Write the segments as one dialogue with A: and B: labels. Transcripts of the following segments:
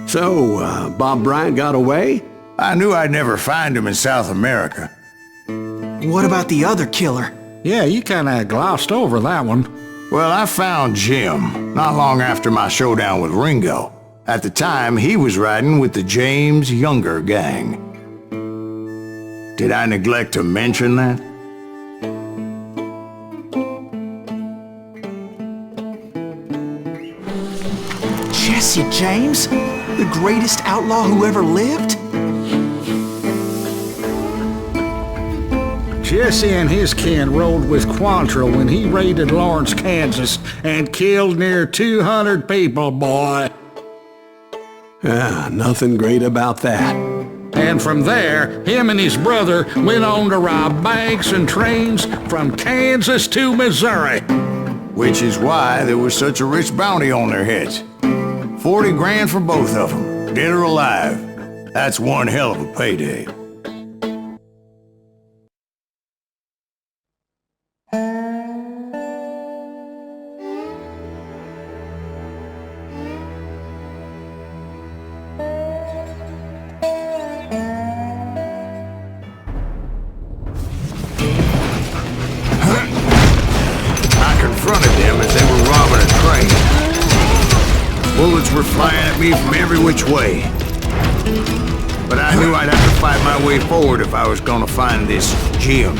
A: So, Bob Bryant got away?
B: I knew I'd never find him in South America.
C: What about the other killer?
D: Yeah, you kinda glossed over that one.
B: Well, I found Jim not long after my showdown with Ringo. At the time, he was riding with the James Younger gang. Did I neglect to mention that?
C: Jesse James? The greatest outlaw who ever lived?
D: Jesse and his kin rode with Quantrill when he raided Lawrence, Kansas, and killed near 200 people, boy.
A: Nothing great about that.
D: And from there, him and his brother went on to rob banks and trains from Kansas to Missouri.
B: Which is why there was such a rich bounty on their heads. 40 grand for both of them, dead or alive. That's one hell of a payday. Bullets were flying at me from every which way. But I knew I'd have to fight my way forward if I was gonna find this Jim.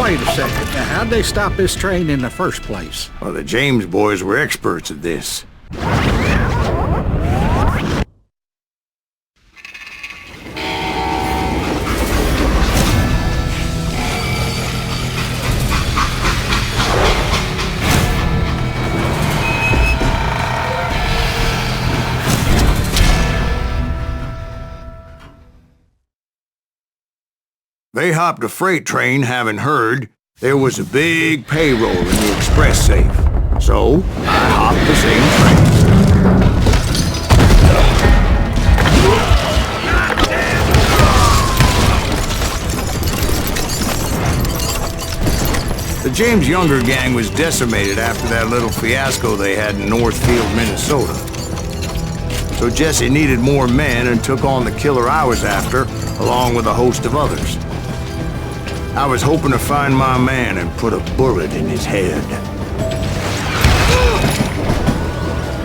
D: Wait a second. Now, how'd they stop this train in the first place?
B: Well, the James boys were experts at this. They hopped a freight train having heard there was a big payroll in the express safe. So, I hopped the same train. The James Younger gang was decimated after that little fiasco they had in Northfield, Minnesota. So Jesse needed more men and took on the killer I was after, along with a host of others. I was hoping to find my man and put a bullet in his head.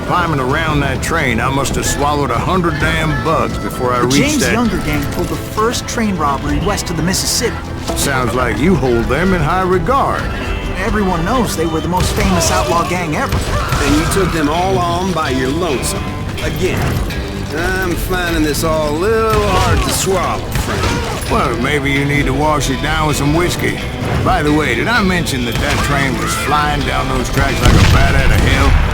B: Climbing around that train, I must have swallowed 100 damn bugs before I reached
C: James
B: that...
C: Younger gang pulled the first train robbery west of the Mississippi.
B: Sounds like you hold them in high regard.
C: Everyone knows they were the most famous outlaw gang ever.
A: And you took them all on by your lonesome. Again. I'm finding this all a little hard to swallow, friend.
B: Well, maybe you need to wash it down with some whiskey. By the way, did I mention that that train was flying down those tracks like a bat out of hell?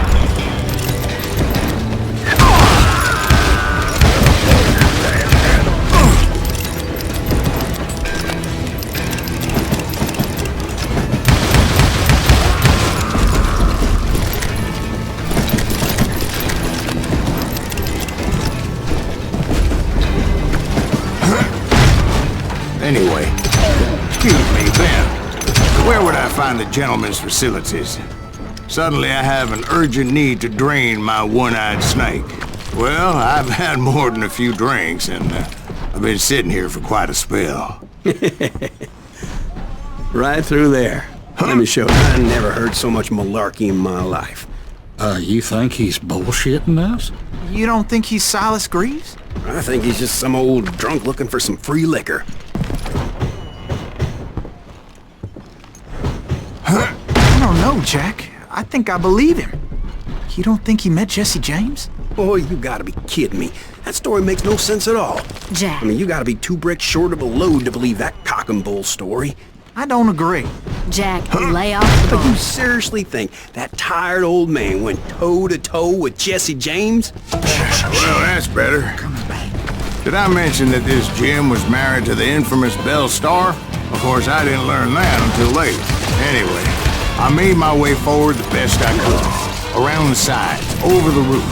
B: Anyway, excuse me, Ben. Where would I find the gentleman's facilities? Suddenly I have an urgent need to drain my one-eyed snake. Well, I've had more than a few drinks, and I've been sitting here for quite a spell.
A: Right through there. Let me show you. I never heard so much malarkey in my life.
D: You think he's bullshitting us?
C: You don't think he's Silas Greaves?
A: I think he's just some old drunk looking for some free liquor.
C: I don't know, Jack. I think I believe him. You don't think he met Jesse James?
A: Boy, you gotta be kidding me. That story makes no sense at all.
E: Jack.
A: I mean, you gotta be 2 bricks short of a load to believe that cock and bull story.
C: I don't agree.
E: Jack, lay off the
A: But you
E: ball.
A: seriously think that tired old man went toe-to-toe with Jesse James?
B: Well, that's better. Did I mention that this Jim was married to the infamous Belle Starr? Of course, I didn't learn that until later. Anyway, I made my way forward the best I could. Around the sides, over the roof.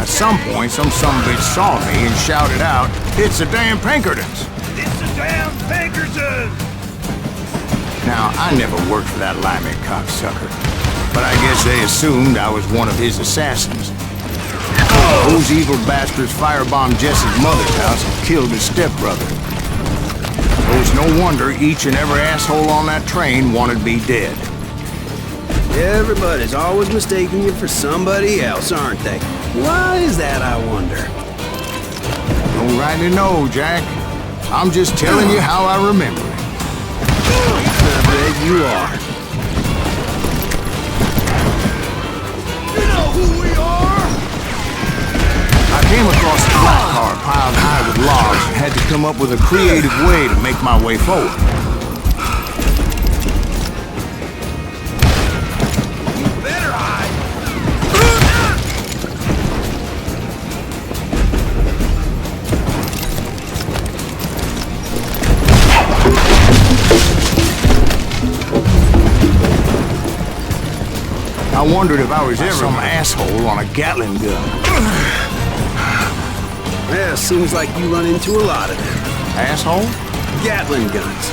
B: At some point, some sumbitch saw me and shouted out, "It's the damn Pinkertons!"
F: It's the damn Pinkertons!
B: Now, I never worked for that limey cocksucker, but I guess they assumed I was one of his assassins. Those evil bastards firebombed Jesse's mother's house and killed his stepbrother. So it's no wonder each and every asshole on that train wanted me dead.
A: Everybody's always mistaking you for somebody else, aren't they? Why is that, I wonder?
B: Don't rightly know, Jack. I'm just telling you how I remember it.
A: I bet you are.
F: You know who we are?
B: I came across a flat car piled high with logs and had to come up with a creative way to make my way forward.
F: You better hide!
B: I wondered if I was ever some asshole on a Gatling gun.
A: Yeah, seems like you run into a lot of them.
B: Asshole?
A: Gatling guns.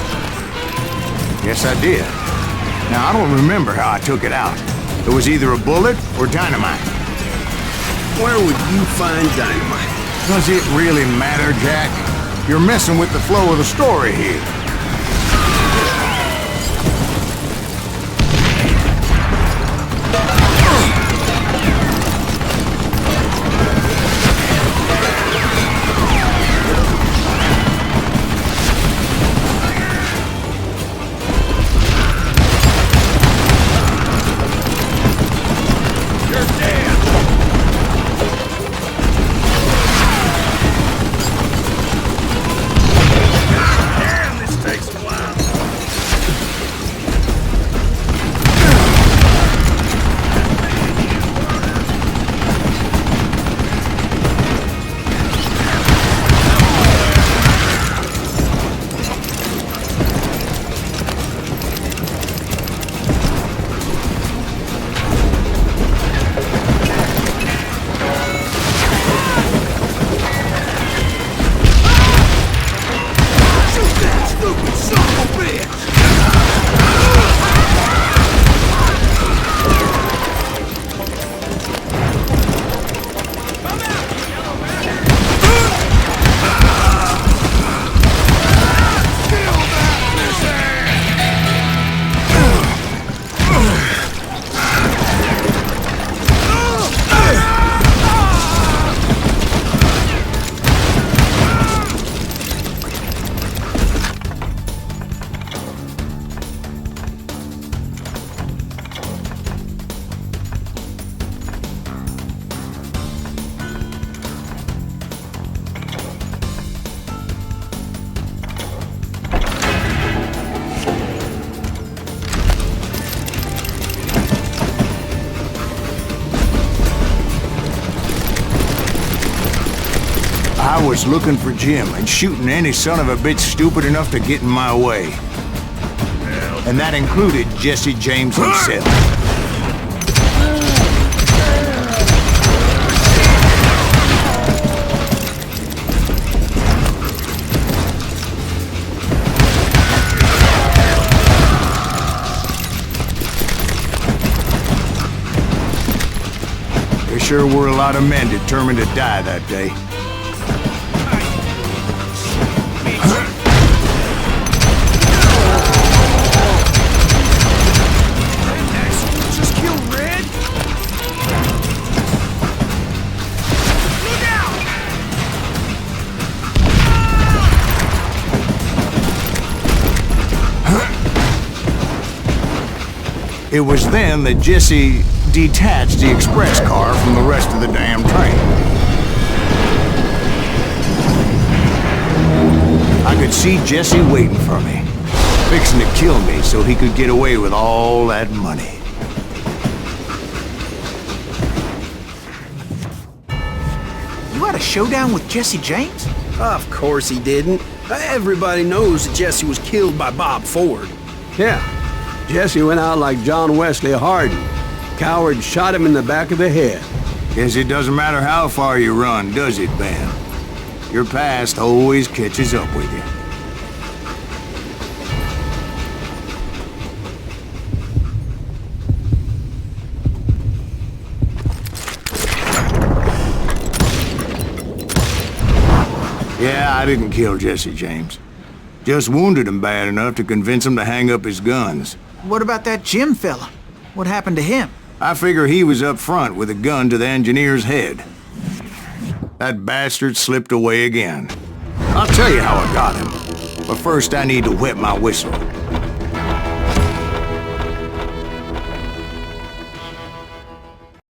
B: Yes, I did. Now, I don't remember how I took it out. It was either a bullet or dynamite.
A: Where would you find dynamite?
B: Does it really matter, Jack? You're messing with the flow of the story here. I was looking for Jim and shooting any son of a bitch stupid enough to get in my way. And that included Jesse James himself. There sure were a lot of men determined to die that day. It was then that Jesse detached the express car from the rest of the damn train. I could see Jesse waiting for me, fixing to kill me so he could get away with all that money.
C: You had a showdown with Jesse James?
A: Of course he didn't. Everybody knows that Jesse was killed by Bob Ford.
G: Yeah. Jesse went out like John Wesley Hardin. Coward shot him in the back of the head.
B: Guess it doesn't matter how far you run, does it, Ben? Your past always catches up with you. Yeah, I didn't kill Jesse James. Just wounded him bad enough to convince him to hang up his guns.
C: What about that Jim fella? What happened to him?
B: I figure he was up front with a gun to the engineer's head. That bastard slipped away again. I'll tell you how I got him. But first I need to wet my whistle.